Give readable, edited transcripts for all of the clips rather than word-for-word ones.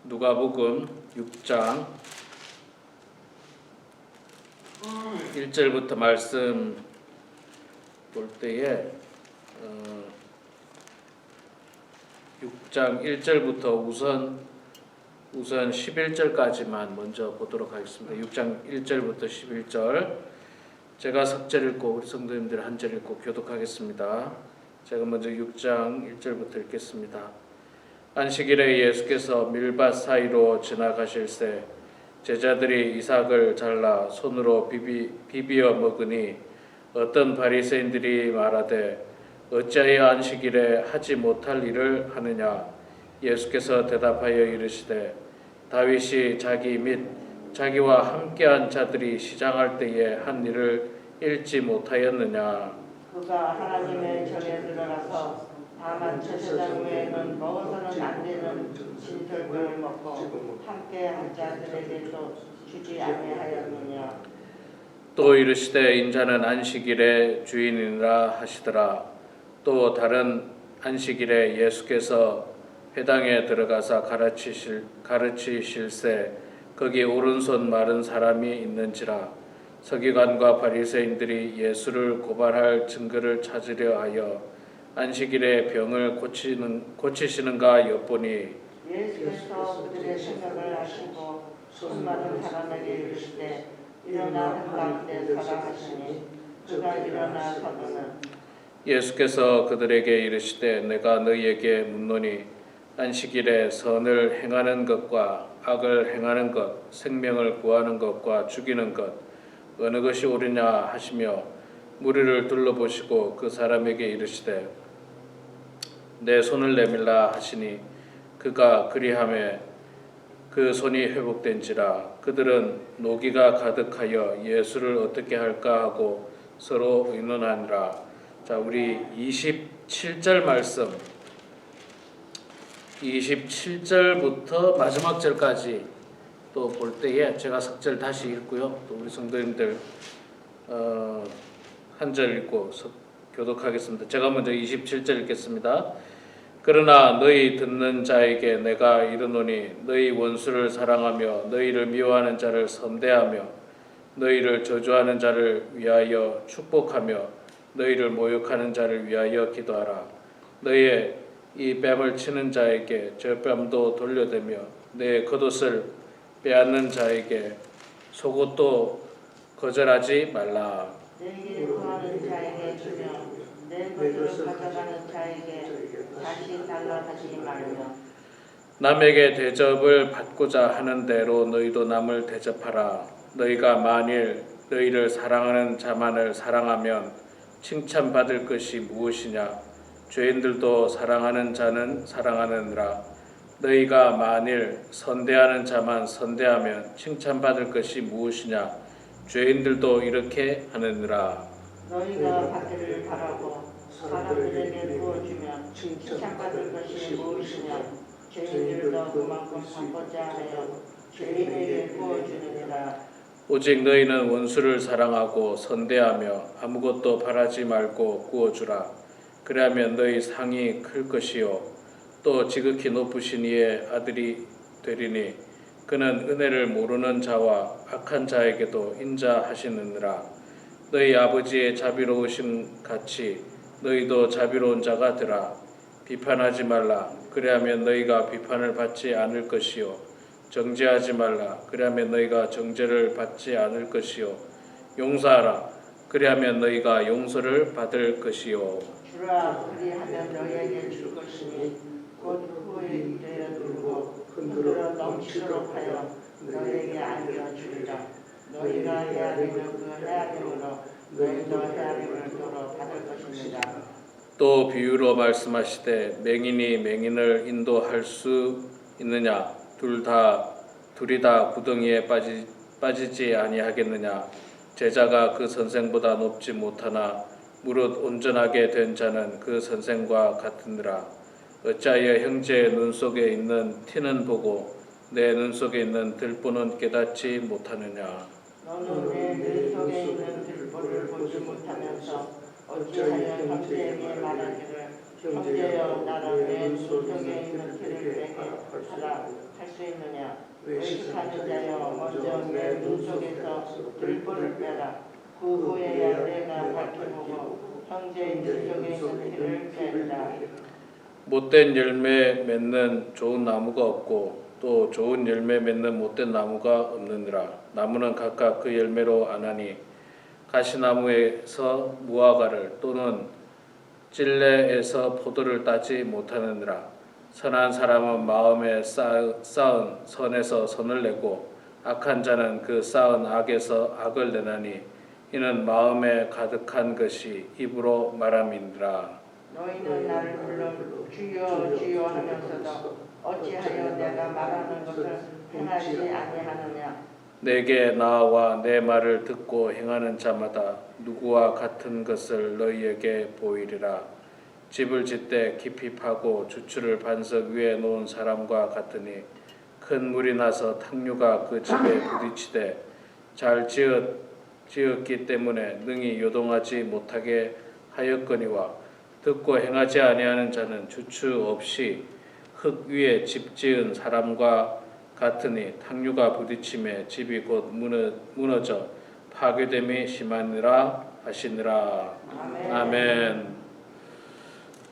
누가복음 6장 1절부터 말씀 볼 때에 6장 1절부터 우선 11절까지만 먼저 보도록 하겠습니다. 6장 1절부터 11절 제가 석절 읽고 우리 성도님들 한 절 읽고 교독하겠습니다. 제가 먼저 6장 1절부터 읽겠습니다. 안식일에 예수께서 밀밭 사이로 지나가실새 제자들이 이삭을 잘라 손으로 비비어 먹으니 어떤 바리새인들이 말하되 어찌하여 안식일에 하지 못할 일을 하느냐. 예수께서 대답하여 이르시되 다윗이 자기 및 자기와 함께한 자들이 시장할 때에 한 일을 읽지 못하였느냐. 그가 하나님의 전에 들어가서 다만 제사장 외에는 먹어서는 안 되는 진설병을 먹고 함께 한 자들에게도 주지 아니하였느냐. 또 이르시되 인자는 안식일의 주인이라 하시더라. 또 다른 안식일에 예수께서 회당에 들어가사 가르치실새 거기 오른손 마른 사람이 있는지라. 서기관과 바리새인들이 예수를 고발할 증거를 찾으려 하여 안식일에 병을 고치시는가 엿보니 예수께서 그들의 생각을 아시고 손 마른 사람에게 이르시되 일어나 한가운데 서라 하시니 그가 일어나서는 예수께서 그들에게 이르시되 내가 너희에게 묻노니 안식일에 선을 행하는 것과 악을 행하는 것, 생명을 구하는 것과 죽이는 것 어느 것이 옳으냐 하시며 무리를 둘러보시고 그 사람에게 이르시되 내 손을 내밀라 하시니 그가 그리하매 그 손이 회복된지라. 그들은 노기가 가득하여 예수를 어떻게 할까 하고 서로 의논하니라. 자, 우리 27절 말씀 27절부터 마지막 절까지 또 볼 때에 제가 석절 다시 읽고요. 또 우리 성도님들 한 절 읽고 교독하겠습니다. 제가 먼저 27절 읽겠습니다. 그러나 너희 듣는 자에게 내가 이르노니 너희 원수를 사랑하며 너희를 미워하는 자를 선대하며 너희를 저주하는 자를 위하여 축복하며 너희를 모욕하는 자를 위하여 기도하라. 너희의 이 뺨을 치는 자에게 저 뺨도 돌려대며 내 겉옷을 빼앗는 자에게 속옷도 거절하지 말라. 내게 구하는 자에게 주며 내 것을 가져가는 자에게 다시 달라 하지 말며 남에게 대접을 받고자 하는 대로 너희도 남을 대접하라. 너희가 만일 너희를 사랑하는 자만을 사랑하면 칭찬받을 것이 무엇이냐. 죄인들도 사랑하는 자는 사랑하느니라. 너희가 만일 선대하는 자만 선대하면 칭찬받을 것이 무엇이냐. 죄인들도 이렇게 하느니라. 너희가 받기를 바라고 사람들에게 부어주면 칭찬받을 것이 무엇이냐. 죄인들도 그만큼 받고자 하여 죄인에게 부어주느니라. 오직 너희는 원수를 사랑하고 선대하며 아무것도 바라지 말고 구워주라. 그리하면 너희 상이 클 것이요 또 지극히 높으신 이의 아들이 되리니 그는 은혜를 모르는 자와 악한 자에게도 인자하시느니라. 너희 아버지의 자비로우심 같이 너희도 자비로운 자가 되라. 비판하지 말라. 그리하면 너희가 비판을 받지 않을 것이요 정죄하지 말라. 그리하면 너희가 정죄를 받지 않을 것이요 용서하라. 그리하면 너희가 용서를 받을 것이요 주라. 그리하면 너희에게 줄 것이니 곧 후에 되어 들고 흔들어 넘치도록 하여 너희에게 안겨주리라. 너희가 헤아리는 그 헤아림으로 너희도 헤아림을 도로 받을 것입니다. 또 비유로 말씀하시되 맹인이 맹인을 인도할 수 있느냐. 둘이 다 구덩이에 빠지지 아니하겠느냐. 제자가 그 선생보다 높지 못하나 무릇 온전하게 된 자는 그 선생과 같으니라. 어찌하여 형제의 눈 속에 있는 티는 보고 내 눈 속에 있는 들보는 깨닫지 못하느냐. 너는 내 눈 속에 있는 들보를 보지 못하면서 어찌하여 형제에게 말하기를 형제여 나는 내 눈 속에 있는 티를 빼게 하라 할 수 있느냐? 외식하는 자여 먼저 내 눈속에서 들보를 빼라. 그 후에야 내가 밝혀보고 형제의 눈속에 있는 티를 빼리라. 못된 열매 맺는 좋은 나무가 없고 또 좋은 열매 맺는 못된 나무가 없느니라. 나무는 각각 그 열매로 아나니 가시나무에서 무화과를 또는 찔레에서 포도를 따지 못하느니라. 선한 사람은 마음에 쌓은 선에서 선을 내고 악한 자는 그 쌓은 악에서 악을 내나니 이는 마음에 가득한 것이 입으로 말함이니라. 너희는 나를 불러 주여 주여 하면서도 어찌하여 내가 말하는 것을 행하지 아니하느냐? 내게 나와 내 말을 듣고 행하는 자마다 누구와 같은 것을 너희에게 보이리라. 집을 짓되 깊이 파고 주추를 반석 위에 놓은 사람과 같으니 큰 물이 나서 탕류가 그 집에 부딪히되 잘 지었기 때문에 능히 요동하지 못하게 하였거니와 듣고 행하지 아니하는 자는 주추 없이 흙 위에 집 지은 사람과 같으니 탕류가 부딪힘에 집이 곧 무너져 파괴됨이 심하니라 하시니라. 아멘.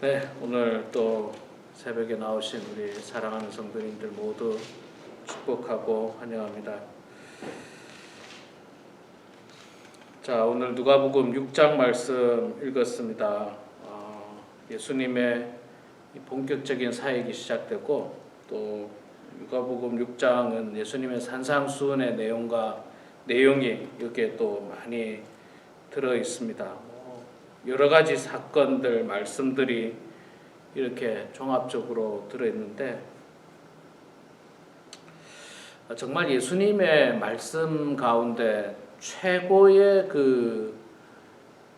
네, 오늘 또 새벽에 나오신 우리 사랑하는 성도님들 모두 축복하고 환영합니다. 자, 오늘 누가복음 6장 말씀 읽었습니다. 예수님의 본격적인 사역이 시작되고 또 누가복음 6장은 예수님의 산상수훈의 내용이 여기에 또 많이 들어 있습니다. 여러 가지 사건들, 말씀들이 이렇게 종합적으로 들어 있는데 정말 예수님의 말씀 가운데 최고의 그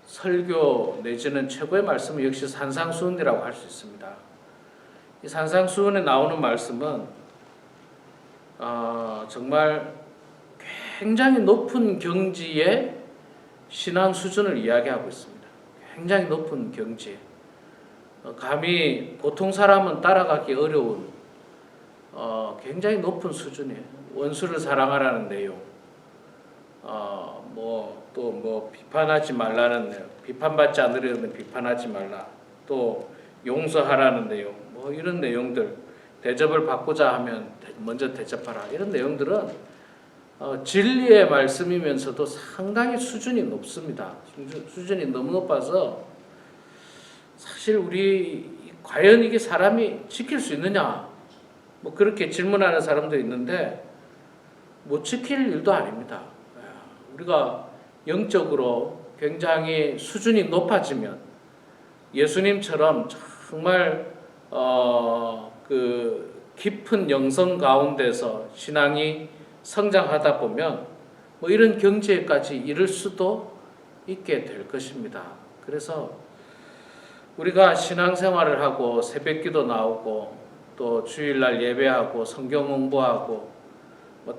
설교 내지는 최고의 말씀은 역시 산상수훈이라고 할 수 있습니다. 이 산상수훈에 나오는 말씀은 정말 굉장히 높은 경지의 신앙 수준을 이야기하고 있습니다. 굉장히 높은 경지. 감히 보통 사람은 따라가기 어려운 굉장히 높은 수준이에요. 원수를 사랑하라는 내용. 또 비판하지 말라는 내용. 비판받지 않으려면 비판하지 말라. 또 용서하라는 내용. 이런 내용들. 대접을 받고자 하면 먼저 대접하라. 이런 내용들은 진리의 말씀이면서도 상당히 수준이 높습니다. 수준이 너무 높아서 사실 우리 과연 이게 사람이 지킬 수 있느냐? 그렇게 질문하는 사람도 있는데 못 지킬 일도 아닙니다. 우리가 영적으로 굉장히 수준이 높아지면 예수님처럼 정말 그 깊은 영성 가운데서 신앙이 성장하다 보면 이런 경지에까지 이를 수도 있게 될 것입니다. 그래서 우리가 신앙생활을 하고 새벽기도 나오고 또 주일날 예배하고 성경 공부하고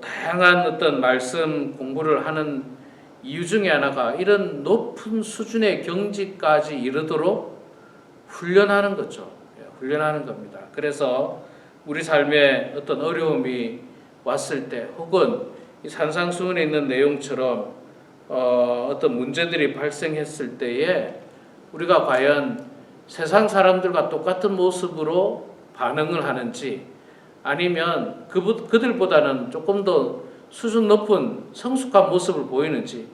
다양한 어떤 말씀 공부를 하는 이유 중에 하나가 이런 높은 수준의 경지까지 이르도록 훈련하는 거죠. 훈련하는 겁니다. 그래서 우리 삶에 어떤 어려움이 왔을 때 혹은 이 산상수훈에 있는 내용처럼 어떤 문제들이 발생했을 때에 우리가 과연 세상 사람들과 똑같은 모습으로 반응을 하는지 아니면 그들보다는 조금 더 수준 높은 성숙한 모습을 보이는지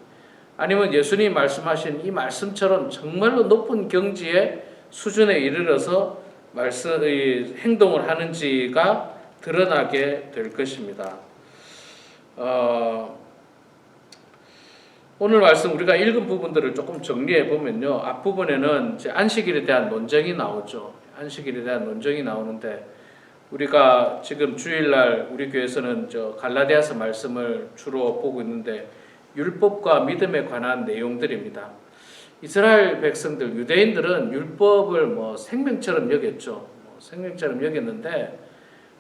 아니면 예수님이 말씀하신 이 말씀처럼 정말로 높은 경지의 수준에 이르러서 행동을 하는지가 드러나게 될 것입니다. 오늘 말씀 우리가 읽은 부분들을 조금 정리해 보면요. 앞부분에는 이제 안식일에 대한 논쟁이 나오죠. 안식일에 대한 논쟁이 나오는데 우리가 지금 주일날 우리 교회에서는 갈라디아서 말씀을 주로 보고 있는데 율법과 믿음에 관한 내용들입니다. 이스라엘 백성들, 유대인들은 율법을 생명처럼 여겼죠. 생명처럼 여겼는데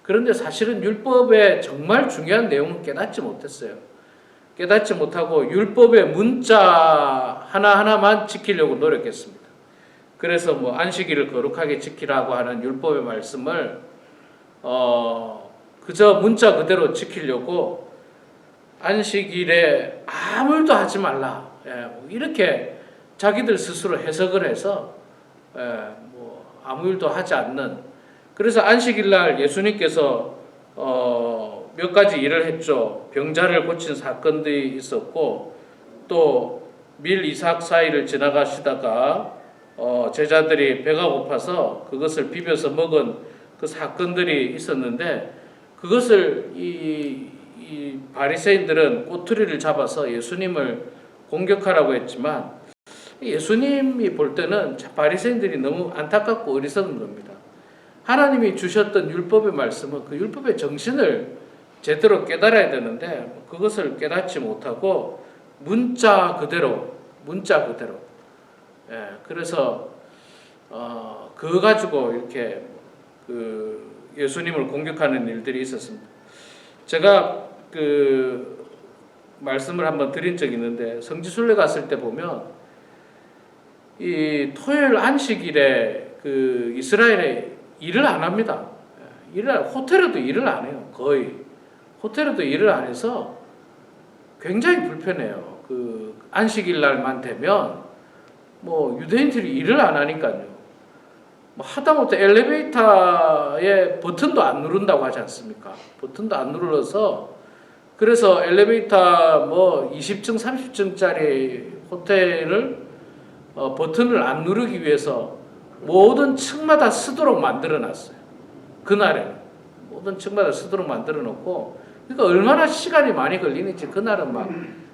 그런데 사실은 율법의 정말 중요한 내용은 깨닫지 못했어요. 깨닫지 못하고 율법의 문자 하나하나만 지키려고 노력했습니다. 그래서 안식일을 거룩하게 지키라고 하는 율법의 말씀을 그저 문자 그대로 지키려고 안식일에 아무 일도 하지 말라, 이렇게 자기들 스스로 해석을 해서 뭐 아무 일도 하지 않는. 그래서 안식일 날 예수님께서 몇 가지 일을 했죠. 병자를 고친 사건들이 있었고, 또 밀 이삭 사이를 지나가시다가 제자들이 배가 고파서 그것을 비벼서 먹은 그 사건들이 있었는데, 그것을 이 바리새인들은 꼬투리를 잡아서 예수님을 공격하라고 했지만, 예수님이 볼 때는 바리새인들이 너무 안타깝고 어리석은 겁니다. 하나님이 주셨던 율법의 말씀은 그 율법의 정신을 제대로 깨달아야 되는데 그것을 깨닫지 못하고 문자 그대로. 그래서 그거 가지고 이렇게 그 예수님을 공격하는 일들이 있었습니다. 제가 그 말씀을 한번 드린 적이 있는데, 성지순례 갔을 때 보면 이 토요일 안식일에 그 이스라엘에 일을 안 합니다. 호텔에도 일을 안 해요. 거의 호텔에도 일을 안 해서 굉장히 불편해요. 그 안식일 날만 되면 뭐 유대인들이 일을 안 하니까요. 뭐 하다못해 엘리베이터에 버튼도 안 누른다고 하지 않습니까? 버튼도 안 눌러서, 그래서 엘리베이터 뭐 20층, 30층짜리 호텔을 버튼을 안 누르기 위해서 모든 층마다 쓰도록 만들어 놨어요. 그날에는 모든 층마다 쓰도록 만들어 놓고, 그러니까 얼마나 시간이 많이 걸리는지, 그날은 막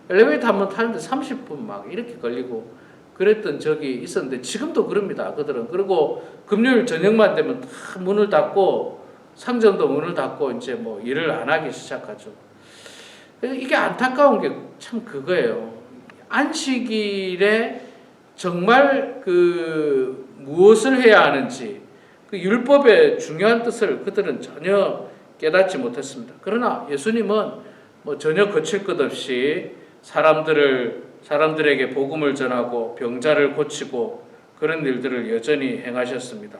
엘리베이터 한번 타는데 30분 막 이렇게 걸리고 그랬던 적이 있었는데, 지금도 그럽니다. 그들은. 그리고 금요일 저녁만 되면 다 문을 닫고, 상점도 문을 닫고 이제 뭐 일을 안 하기 시작하죠. 이게 안타까운 게 참 그거예요. 안식일에 정말 그 무엇을 해야 하는지, 그 율법의 중요한 뜻을 그들은 전혀 깨닫지 못했습니다. 그러나 예수님은 뭐 전혀 거칠 것 없이 사람들에게 복음을 전하고 병자를 고치고 그런 일들을 여전히 행하셨습니다.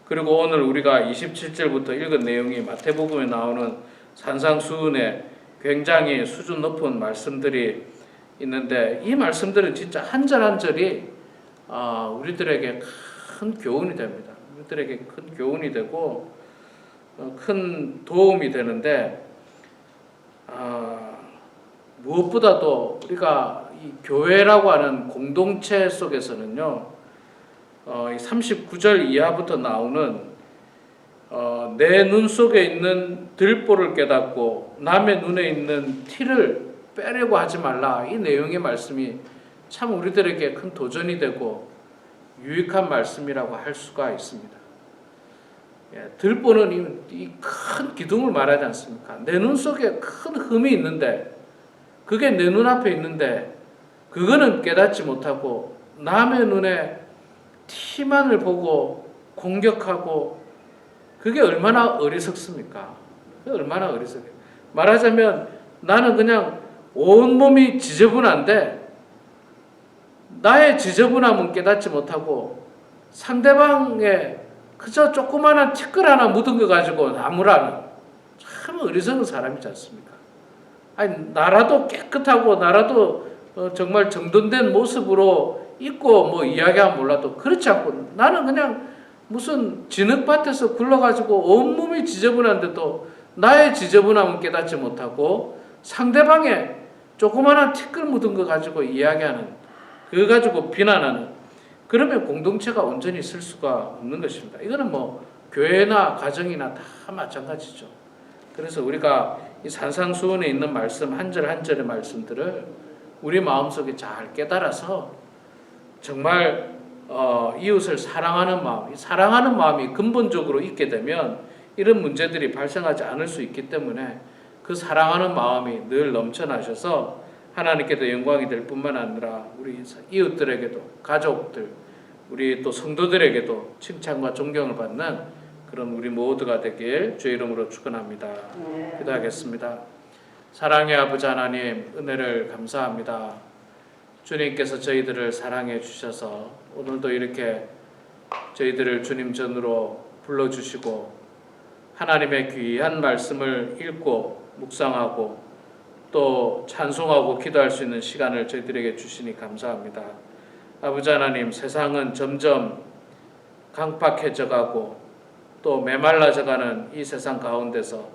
그리고 오늘 우리가 27절부터 읽은 내용이 마태복음에 나오는 산상수훈의 굉장히 수준 높은 말씀들이 있는데, 이 말씀들은 진짜 한 절 한 절이 우리들에게 큰 교훈이 됩니다. 우리들에게 큰 교훈이 되고 큰 도움이 되는데, 무엇보다도 우리가 이 교회라고 하는 공동체 속에서는요, 39절 이하부터 나오는 내 눈 속에 있는 들보를 깨닫고 남의 눈에 있는 티를 빼려고 하지 말라, 이 내용의 말씀이 참 우리들에게 큰 도전이 되고 유익한 말씀이라고 할 수가 있습니다. 들보는 이 큰 기둥을 말하지 않습니까? 내 눈 속에 큰 흠이 있는데, 그게 내 눈앞에 있는데 그거는 깨닫지 못하고 남의 눈에 티만을 보고 공격하고, 그게 얼마나 어리석습니까? 그게 얼마나 어리석해요. 말하자면 나는 그냥 온몸이 지저분한데 나의 지저분함은 깨닫지 못하고 상대방의 그저 조그마한 티끌 하나 묻은 거 가지고 나무라는, 참 어리석은 사람이지 않습니까? 아니, 나라도 깨끗하고 나라도 정말 정돈된 모습으로 있고 뭐 이야기하면 몰라도, 그렇지 않고 나는 그냥 무슨 진흙밭에서 굴러가지고 온몸이 지저분한데도 나의 지저분함은 깨닫지 못하고 상대방의 조그마한 티끌 묻은 거 가지고 이야기하는, 그거 가지고 비난하는, 그러면 공동체가 온전히 있을 수가 없는 것입니다. 이거는 뭐 교회나 가정이나 다 마찬가지죠. 그래서 우리가 이 산상수훈에 있는 말씀 한 절 한 절의 말씀들을 우리 마음속에 잘 깨달아서 정말 이웃을 사랑하는 마음, 사랑하는 마음이 근본적으로 있게 되면 이런 문제들이 발생하지 않을 수 있기 때문에, 그 사랑하는 마음이 늘 넘쳐나셔서 하나님께도 영광이 될 뿐만 아니라 우리 이웃들에게도, 가족들, 우리 또 성도들에게도 칭찬과 존경을 받는 그런 우리 모두가 되길 주의 이름으로 축원합니다. 기도하겠습니다. 사랑의 아버지 하나님, 은혜를 감사합니다. 주님께서 저희들을 사랑해 주셔서 오늘도 이렇게 저희들을 주님 전으로 불러주시고 하나님의 귀한 말씀을 읽고 묵상하고 또 찬송하고 기도할 수 있는 시간을 저희들에게 주시니 감사합니다. 아버지 하나님, 세상은 점점 강팍해져 가고 또 메말라져 가는 이 세상 가운데서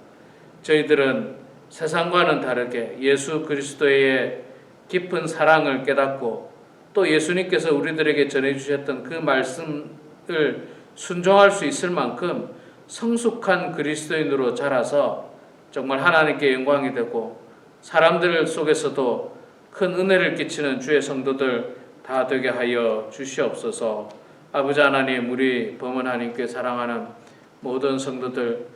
저희들은 세상과는 다르게 예수 그리스도의 깊은 사랑을 깨닫고 또 예수님께서 우리들에게 전해주셨던 그 말씀을 순종할 수 있을 만큼 성숙한 그리스도인으로 자라서 정말 하나님께 영광이 되고 사람들 속에서도 큰 은혜를 끼치는 주의 성도들 다 되게 하여 주시옵소서. 아버지 하나님, 우리 범은 하나님께 사랑하는 모든 성도들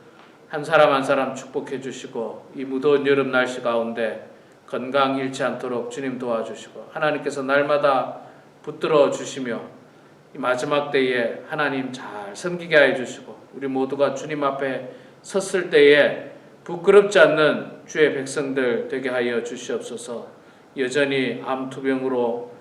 한 사람 한 사람 축복해 주시고 이 무더운 여름 날씨 가운데 건강 잃지 않도록 주님 도와주시고 하나님께서 날마다 붙들어 주시며 이 마지막 때에 하나님 잘 섬기게 해 주시고 우리 모두가 주님 앞에 섰을 때에 부끄럽지 않는 주의 백성들 되게 하여 주시옵소서. 여전히 암투병으로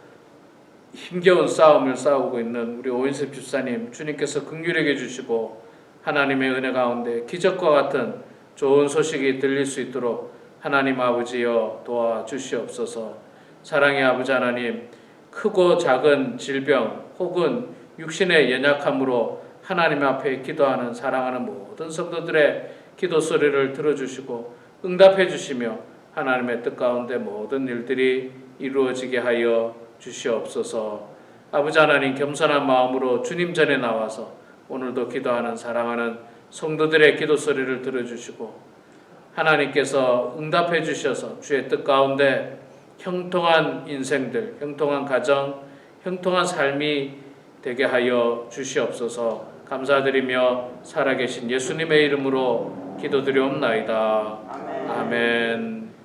힘겨운 싸움을 싸우고 있는 우리 오인섭 집사님 주님께서 긍휼히 여겨주시고 하나님의 은혜 가운데 기적과 같은 좋은 소식이 들릴 수 있도록 하나님 아버지여 도와주시옵소서. 사랑의 아버지 하나님, 크고 작은 질병 혹은 육신의 연약함으로 하나님 앞에 기도하는 사랑하는 모든 성도들의 기도 소리를 들어주시고 응답해 주시며 하나님의 뜻 가운데 모든 일들이 이루어지게 하여 주시옵소서. 아버지 하나님, 겸손한 마음으로 주님 전에 나와서 오늘도 기도하는 사랑하는 성도들의 기도 소리를 들어주시고 하나님께서 응답해 주셔서 주의 뜻 가운데 형통한 인생들, 형통한 가정, 형통한 삶이 되게 하여 주시옵소서. 감사드리며 살아계신 예수님의 이름으로 기도드리옵나이다. 아멘.